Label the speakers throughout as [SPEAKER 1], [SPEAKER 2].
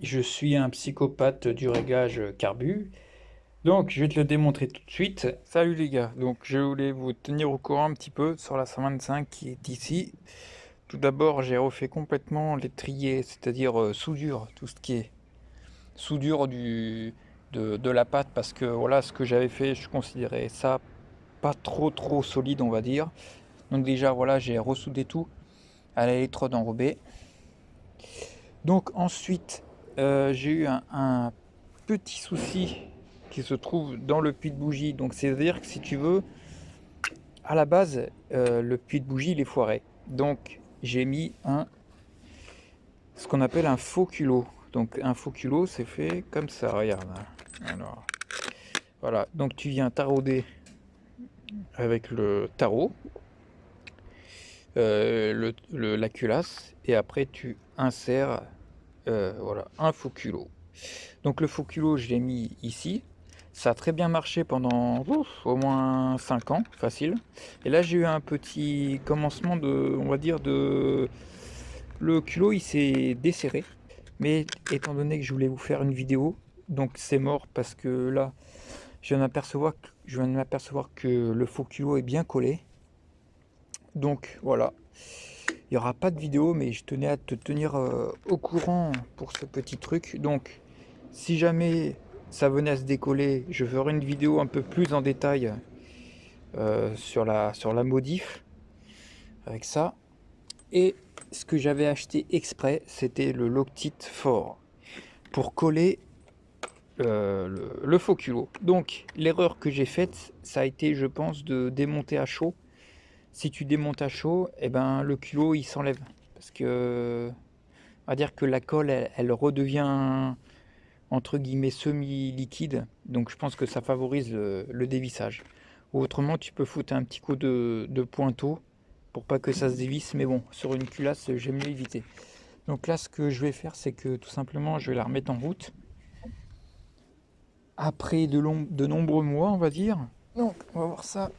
[SPEAKER 1] je suis un psychopathe du réglage carbu. Donc, je vais te le démontrer tout de suite. Salut les gars, donc je voulais vous tenir au courant un petit peu sur la 125 qui est ici. Tout d'abord, j'ai refait complètement l'étrier, c'est-à-dire soudure, tout ce qui est soudure de la pâte, parce que voilà, ce que j'avais fait, je considérais ça pas trop solide, on va dire. Donc déjà, voilà, j'ai ressoudé tout à l'électrode enrobée. Donc ensuite, j'ai eu un petit souci qui se trouve dans le puits de bougie. Donc c'est-à-dire que si tu veux, à la base, le puits de bougie, il est foiré. Donc j'ai mis ce qu'on appelle un faux culot. Donc un faux culot, c'est fait comme ça, regarde. Alors, voilà, donc tu viens tarauder avec le tarot, la culasse, et après tu insères voilà, un faux culot. Donc le faux culot, je l'ai mis ici. Ça a très bien marché pendant au moins 5 ans, facile. Et là, j'ai eu un petit commencement de, on va dire, de... Le culot, il s'est desserré. Mais étant donné que je voulais vous faire une vidéo, donc c'est mort parce que là, je viens de m'apercevoir que le faux culot est bien collé. Donc voilà, il n'y aura pas de vidéo, mais je tenais à te tenir au courant pour ce petit truc. Donc, si jamais ça venait à se décoller, je ferai une vidéo un peu plus en détail sur la modif avec ça. Et ce que j'avais acheté exprès, c'était le Loctite Fort pour coller le faux culot. Donc, l'erreur que j'ai faite, ça a été, je pense, de démonter à chaud. Si tu démontes à chaud, eh ben, le culot il s'enlève. Parce que on va dire que la colle, elle redevient entre guillemets semi-liquide, donc je pense que ça favorise le dévissage. Ou autrement, tu peux foutre un petit coup de pointeau pour pas que ça se dévisse, mais bon, sur une culasse, j'aime mieux éviter. Donc là, ce que je vais faire, c'est que tout simplement, je vais la remettre en route. Après de nombreux mois, on va dire. Donc, on va voir ça.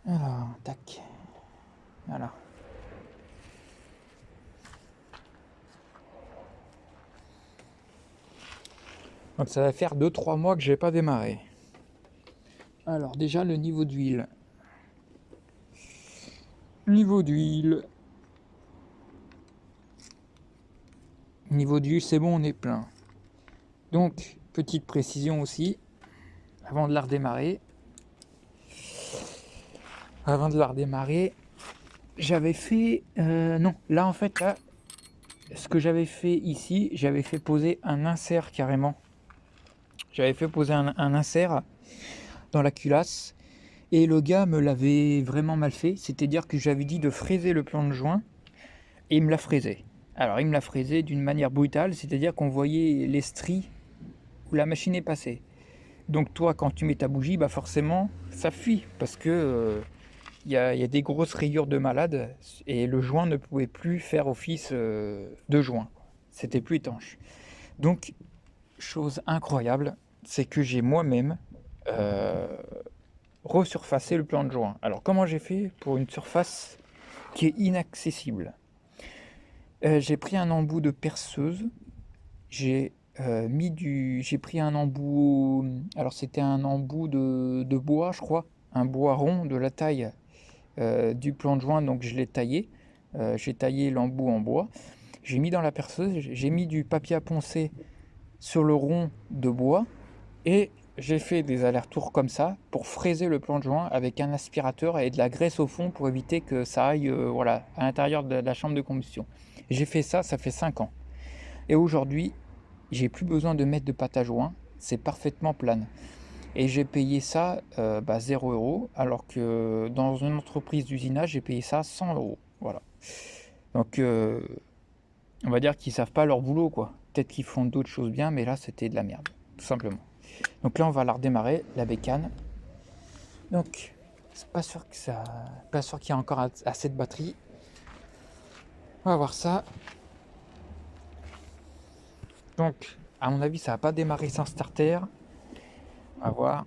[SPEAKER 1] Alors, tac. Voilà. Donc ça va faire 2 3 mois que j'ai pas démarré. Alors déjà le niveau d'huile. Niveau d'huile. Niveau d'huile, c'est bon, on est plein. Donc, petite précision aussi, avant de la redémarrer. Avant de la redémarrer, j'avais fait... non, là en fait, là, ce que j'avais fait ici, j'avais fait poser un insert carrément. J'avais fait poser un insert dans la culasse. Et le gars me l'avait vraiment mal fait. C'est-à-dire que j'avais dit de fraiser le plan de joint. Et il me l'a fraisé. Alors il me l'a fraisé d'une manière brutale. C'est-à-dire qu'on voyait les stries où la machine est passée. Donc toi, quand tu mets ta bougie, bah forcément, ça fuit. Parce que y a des grosses rayures de malade. Et le joint ne pouvait plus faire office de joint. C'était plus étanche. Donc, chose incroyable, c'est que j'ai moi-même euh, resurfacé le plan de joint. Alors comment j'ai fait pour une surface qui est inaccessible? J'ai pris un embout de perceuse, j'ai j'ai pris un embout, alors c'était un embout de bois, je crois, un bois rond de la taille du plan de joint, donc je l'ai taillé. J'ai taillé l'embout en bois, j'ai mis dans la perceuse, j'ai mis du papier à poncer sur le rond de bois et j'ai fait des allers-retours comme ça pour fraiser le plan de joint avec un aspirateur et de la graisse au fond pour éviter que ça aille voilà, à l'intérieur de la chambre de combustion. J'ai fait ça, ça fait 5 ans. Et aujourd'hui, j'ai plus besoin de mettre de pâte à joint, c'est parfaitement plane. Et j'ai payé ça 0 €, alors que dans une entreprise d'usinage, j'ai payé ça 100 €. Voilà. Donc, on va dire qu'ils savent pas leur boulot, quoi. Peut-être qu'ils font d'autres choses bien, mais là, c'était de la merde, tout simplement. Donc là, on va la redémarrer, la bécane. Donc, c'est pas sûr qu'il y a encore assez de batterie. On va voir ça. Donc, à mon avis, ça va pas démarrer sans starter. On va voir.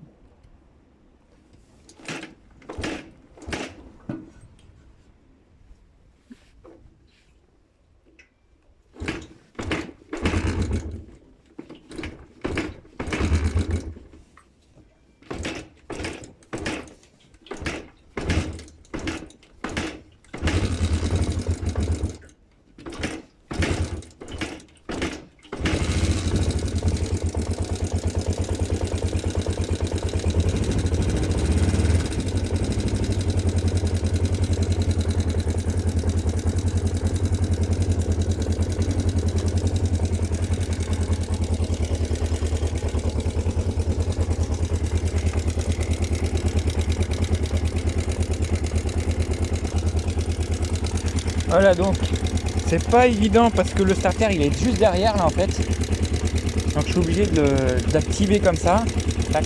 [SPEAKER 1] Voilà, donc c'est pas évident parce que le starter il est juste derrière là en fait. Donc je suis obligé d'activer comme ça. Tac.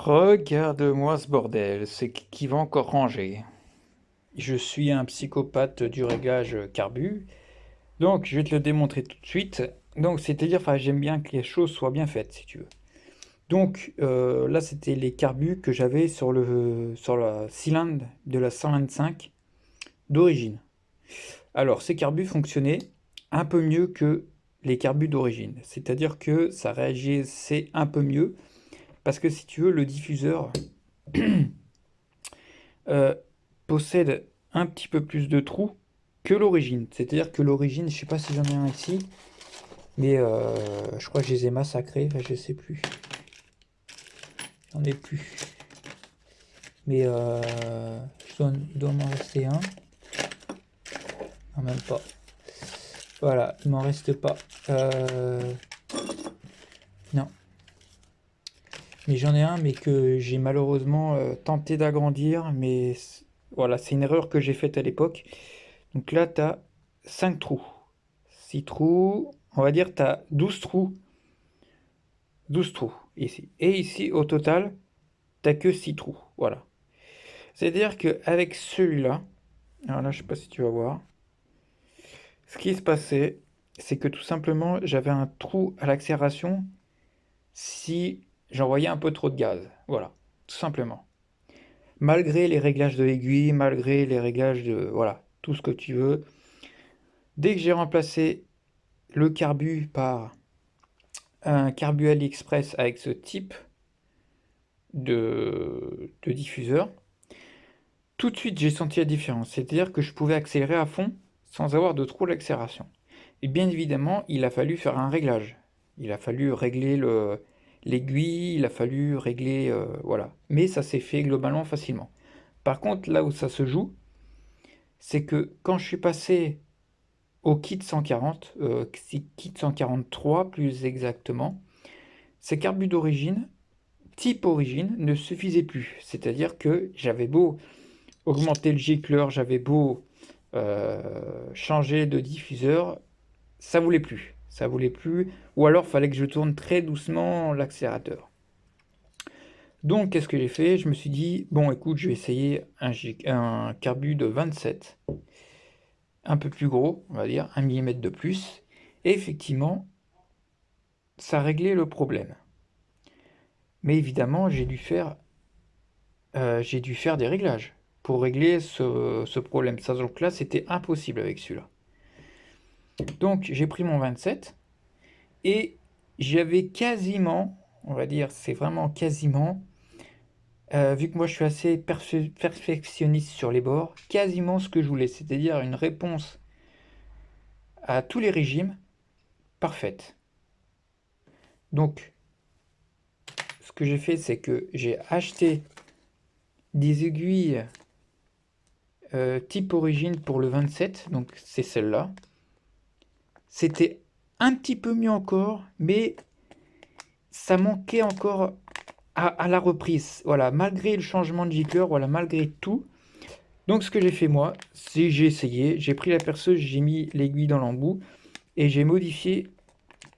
[SPEAKER 1] Regarde-moi ce bordel, c'est qui va encore ranger. Je suis un psychopathe du réglage carbu, donc je vais te le démontrer tout de suite. Donc c'est-à-dire, enfin j'aime bien que les choses soient bien faites si tu veux. Donc là c'était les carbus que j'avais sur la cylindre de la 125 d'origine. Alors ces carbus fonctionnaient un peu mieux que les carbus d'origine, c'est-à-dire que ça réagissait un peu mieux parce que si tu veux le diffuseur euh, possède un petit peu plus de trous que l'origine. C'est-à-dire que l'origine, je sais pas si j'en ai un ici, mais je crois que je les ai massacrés, enfin, je sais plus. J'en ai plus. Mais il doit m'en rester un. Non, même pas. Voilà, il m'en reste pas. Non. Mais j'en ai un, mais que j'ai malheureusement tenté d'agrandir, mais voilà, c'est une erreur que j'ai faite à l'époque. Donc là, tu as 5 trous. 6 trous, on va dire tu as 12 trous. 12 trous ici. Et ici, au total, t'as que 6 trous. Voilà. C'est-à-dire qu'avec celui-là, alors là, je sais pas si tu vas voir, ce qui se passait, c'est que tout simplement, j'avais un trou à l'accélération si j'envoyais un peu trop de gaz. Voilà, tout simplement. Malgré les réglages de l'aiguille, malgré les réglages de... Voilà, tout ce que tu veux. Dès que j'ai remplacé le carbu par un carbu AliExpress avec ce type de diffuseur, tout de suite j'ai senti la différence. C'est-à-dire que je pouvais accélérer à fond sans avoir de trop d'accélération. Et bien évidemment, il a fallu faire un réglage. Il a fallu régler l'aiguille, il a fallu régler... voilà. Mais ça s'est fait globalement facilement. Par contre, là où ça se joue, c'est que quand je suis passé au kit 140, kit 143 plus exactement, ces carbus d'origine, type origine, ne suffisaient plus. C'est-à-dire que j'avais beau augmenter le gicleur, j'avais beau changer de diffuseur, ça voulait plus. Ça voulait plus. Ou alors, fallait que je tourne très doucement l'accélérateur. Donc, qu'est-ce que j'ai fait? Je me suis dit, bon, écoute, je vais essayer un carbu de 27. Un peu plus gros, on va dire, 1 mm de plus. Et effectivement, ça réglait le problème. Mais évidemment, j'ai dû faire des réglages pour régler ce problème. Ça, donc là, c'était impossible avec celui-là. Donc, j'ai pris mon 27 et j'avais quasiment, on va dire, c'est vraiment quasiment, vu que moi je suis assez perfectionniste sur les bords, quasiment ce que je voulais, c'est-à-dire une réponse à tous les régimes parfaite. Donc, ce que j'ai fait, c'est que j'ai acheté des aiguilles type origine pour le 27, donc c'est celle-là. C'était un petit peu mieux encore, mais ça manquait encore à la reprise. Voilà, malgré le changement de gicleur, voilà, malgré tout. Donc ce que j'ai fait moi, c'est j'ai essayé, j'ai pris la perceuse, j'ai mis l'aiguille dans l'embout et j'ai modifié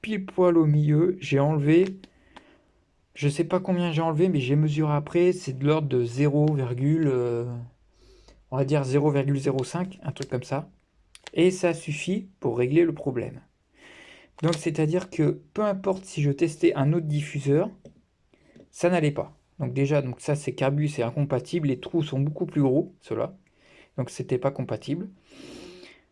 [SPEAKER 1] pile poil au milieu. J'ai enlevé, je sais pas combien j'ai enlevé, mais j'ai mesuré après, c'est de l'ordre de 0, on va dire 0,05, un truc comme ça. Et ça suffit pour régler le problème. Donc c'est-à-dire que peu importe si je testais un autre diffuseur, ça n'allait pas. Donc déjà, donc ça c'est carbu, c'est incompatible, les trous sont beaucoup plus gros, ceux-là. donc c'était pas compatible.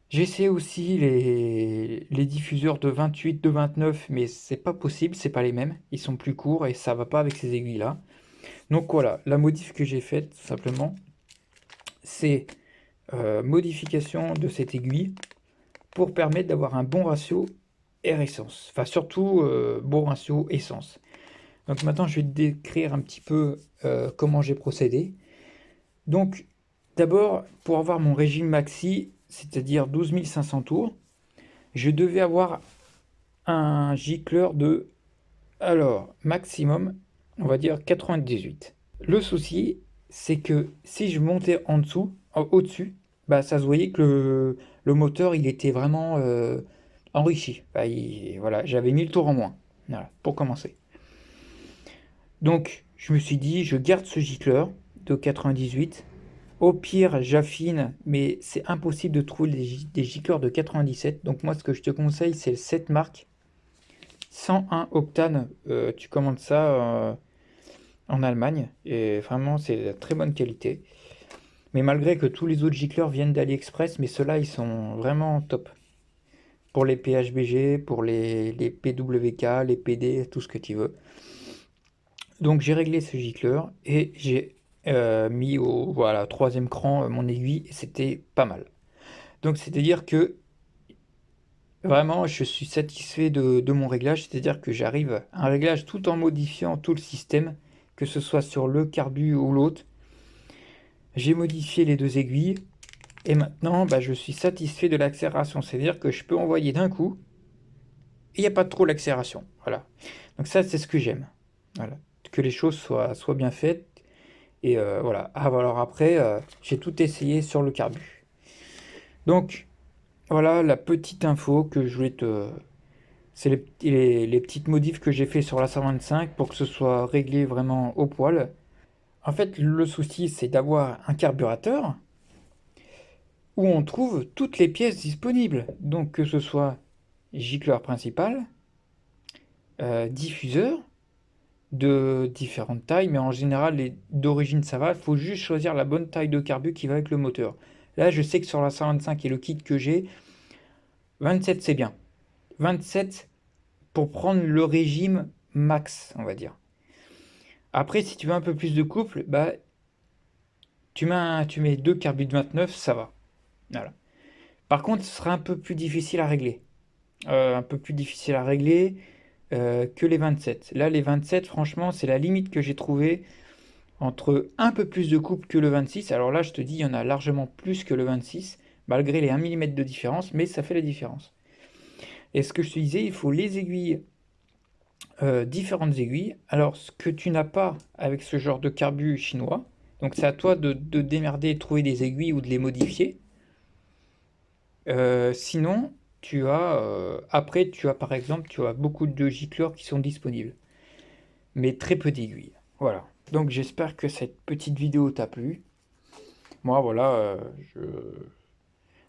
[SPEAKER 1] J'ai essayé aussi les diffuseurs de 28, de 29, mais c'est pas possible, c'est pas les mêmes. Ils sont plus courts et ça va pas avec ces aiguilles-là. Donc voilà, la modif que j'ai faite, tout simplement, c'est modification de cette aiguille pour permettre d'avoir un bon ratio air-essence. Enfin, surtout bon ratio essence. Donc maintenant, je vais te décrire un petit peu comment j'ai procédé. Donc, d'abord, pour avoir mon régime maxi, c'est-à-dire 12 500 tours, je devais avoir un gicleur de, alors, maximum, on va dire 98. Le souci, c'est que si je montais en dessous, au-dessus, bah, ça se voyait que le moteur, il était vraiment enrichi. Bah, voilà, j'avais 1000 tours en moins, voilà, pour commencer. Donc, je me suis dit, je garde ce gicleur de 98. Au pire, j'affine, mais c'est impossible de trouver des gicleurs de 97. Donc moi, ce que je te conseille, c'est le 7 mark 101 octane. Tu commandes ça en Allemagne, et vraiment, c'est de très bonne qualité. Mais malgré que tous les autres gicleurs viennent d'AliExpress, mais ceux-là, ils sont vraiment top. Pour les PHBG, pour les PWK, les PD, tout ce que tu veux. Donc j'ai réglé ce gicleur et j'ai mis au voilà, troisième cran mon aiguille et c'était pas mal. Donc c'est-à-dire que vraiment je suis satisfait de mon réglage, c'est-à-dire que j'arrive à un réglage tout en modifiant tout le système, que ce soit sur le carbu ou l'autre. J'ai modifié les deux aiguilles et maintenant bah, je suis satisfait de l'accélération, c'est-à-dire que je peux envoyer d'un coup et il n'y a pas trop l'accélération. Voilà. Donc ça c'est ce que j'aime. Voilà. Que les choses soient bien faites. Et voilà. Ah, alors après, j'ai tout essayé sur le carbu. Donc, voilà la petite info que je voulais te... C'est les petites modifs que j'ai fait sur la 125 pour que ce soit réglé vraiment au poil. En fait, le souci, c'est d'avoir un carburateur où on trouve toutes les pièces disponibles. Donc, que ce soit gicleur principal, diffuseur, de différentes tailles, mais en général, d'origine ça va. Il faut juste choisir la bonne taille de carbu qui va avec le moteur. Là, je sais que sur la 125 et le kit que j'ai, 27 c'est bien. 27 pour prendre le régime max, on va dire. Après, si tu veux un peu plus de couple, bah, tu mets deux carbus de 29, ça va. Voilà. Par contre, ce sera un peu plus difficile à régler. Un peu plus difficile à régler que les 27. Là, les 27, franchement, c'est la limite que j'ai trouvée entre un peu plus de couple que le 26. Alors là, je te dis, il y en a largement plus que le 26, malgré les 1 mm de différence, mais ça fait la différence. Et ce que je te disais, il faut les aiguilles, différentes aiguilles. Alors, ce que tu n'as pas avec ce genre de carbu chinois, donc c'est à toi de démerder, de trouver des aiguilles ou de les modifier. Sinon, après, tu as par exemple, tu as beaucoup de gicleurs qui sont disponibles, mais très peu d'aiguilles. Voilà. Donc j'espère que cette petite vidéo t'a plu. Moi, voilà,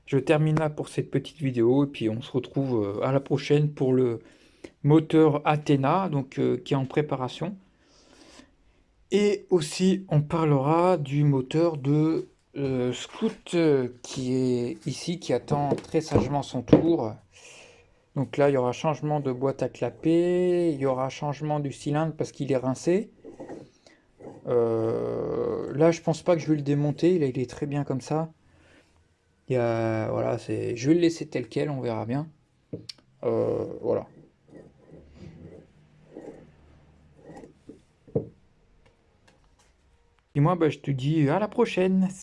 [SPEAKER 1] je termine là pour cette petite vidéo et puis on se retrouve à la prochaine pour le moteur Athena, donc qui est en préparation. Et aussi, on parlera du moteur de Scout qui est ici, qui attend très sagement son tour. Donc là, il y aura changement de boîte à clapper, il y aura changement du cylindre parce qu'il est rincé. Là, je pense pas que je vais le démonter, il est très bien comme ça. Voilà, je vais le laisser tel quel, on verra bien. Voilà. Et moi, bah, je te dis à la prochaine.